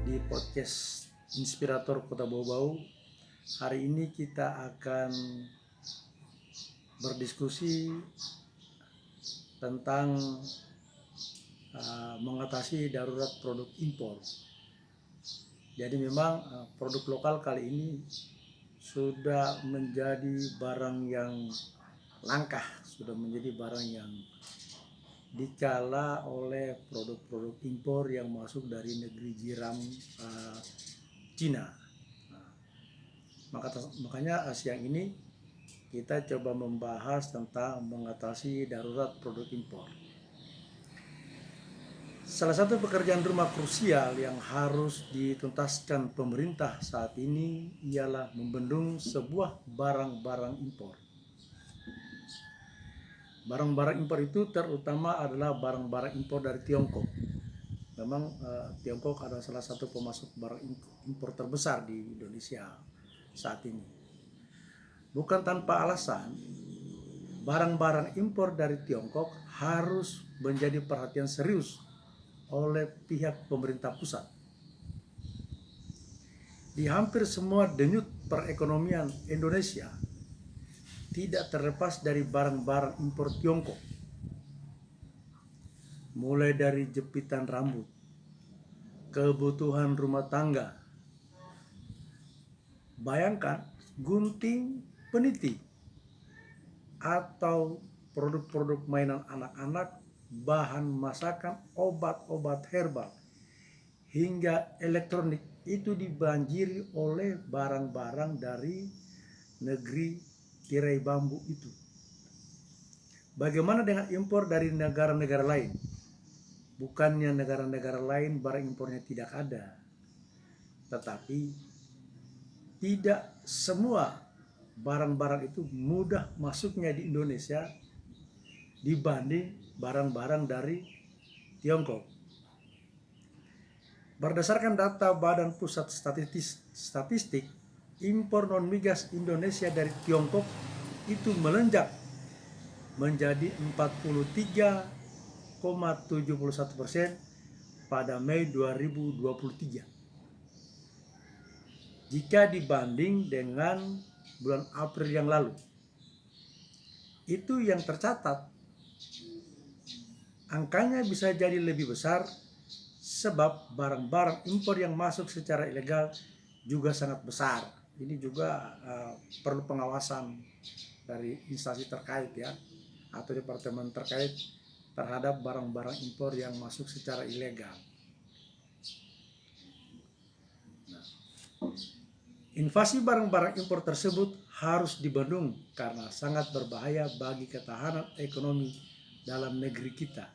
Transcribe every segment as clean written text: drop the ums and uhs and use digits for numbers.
di podcast Inspirator Kota Bau-Bau. Hari ini kita akan berdiskusi tentang mengatasi darurat produk impor. Jadi memang produk lokal kali ini sudah menjadi barang yang langka, sudah menjadi barang yang dicela oleh produk-produk impor yang masuk dari negeri jiran Cina. Makanya siang ini kita coba membahas tentang mengatasi darurat produk impor. Salah satu pekerjaan rumah krusial yang harus dituntaskan pemerintah saat ini ialah membendung sebuah barang-barang impor. Barang-barang impor itu terutama adalah barang-barang impor dari Tiongkok. Memang Tiongkok adalah salah satu pemasok barang impor terbesar di Indonesia saat ini. Bukan tanpa alasan, barang-barang impor dari Tiongkok harus menjadi perhatian serius oleh pihak pemerintah pusat. Di hampir semua denyut perekonomian Indonesia tidak terlepas dari barang-barang impor Tiongkok. Mulai dari jepitan rambut, kebutuhan rumah tangga, bayangkan gunting peniti, atau produk-produk mainan anak-anak, bahan masakan, obat-obat herbal, hingga elektronik itu dibanjiri oleh barang-barang dari negeri tirai bambu itu. Bagaimana dengan impor dari negara-negara lain? Bukannya negara-negara lain barang impornya tidak ada, tetapi tidak semua barang-barang itu mudah masuknya di Indonesia dibanding barang-barang dari Tiongkok. Berdasarkan data Badan Pusat Statistik, impor non-migas Indonesia dari Tiongkok itu melonjak menjadi 43,71% pada Mei 2023 jika dibanding dengan bulan April yang lalu. Itu yang tercatat. Angkanya bisa jadi lebih besar sebab barang-barang impor yang masuk secara ilegal juga sangat besar. Ini juga perlu pengawasan dari instansi terkait ya, atau departemen terkait terhadap barang-barang impor yang masuk secara ilegal. Invasi barang-barang impor tersebut harus dibendung karena sangat berbahaya bagi ketahanan ekonomi dalam negeri kita.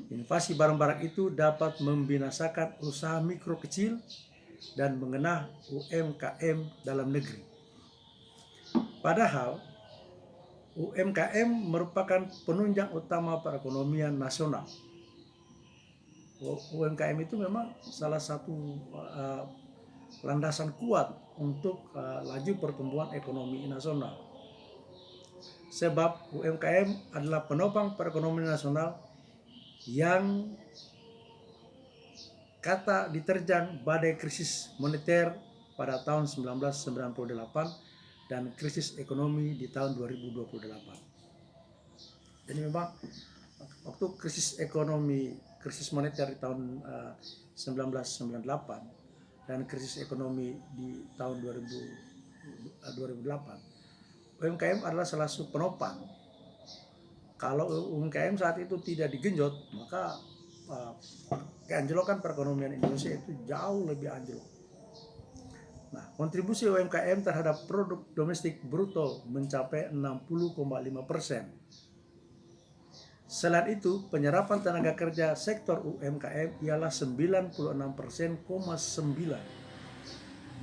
Invasi barang-barang itu dapat membinasakan usaha mikro kecil dan mengena UMKM dalam negeri. Padahal UMKM merupakan penunjang utama perekonomian nasional. UMKM itu memang salah satu landasan kuat untuk laju pertumbuhan ekonomi nasional. Sebab UMKM adalah penopang perekonomian nasional yang kata diterjang badai krisis moneter pada tahun 1998 dan krisis ekonomi di tahun 2028. Jadi memang waktu krisis moneter di tahun 1998 dan krisis ekonomi di tahun 2008, UMKM adalah salah satu penopang. Kalau UMKM saat itu tidak digenjot, maka keanjlokan perekonomian Indonesia itu jauh lebih anjlok. Nah, kontribusi UMKM terhadap produk domestik bruto mencapai 60,5%. Selain itu, penyerapan tenaga kerja sektor UMKM ialah 96,9%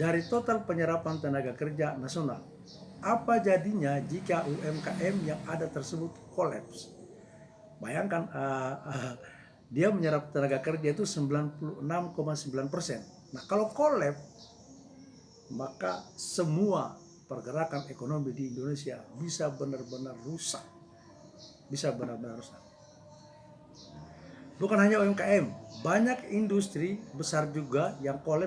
dari total penyerapan tenaga kerja nasional. Apa jadinya jika UMKM yang ada tersebut kolaps? Bayangkan dia menyerap tenaga kerja itu 96,9%. Nah, kalau kolaps, maka semua pergerakan ekonomi di Indonesia bisa benar-benar rusak. Bukan hanya UMKM, banyak industri besar juga yang kolaps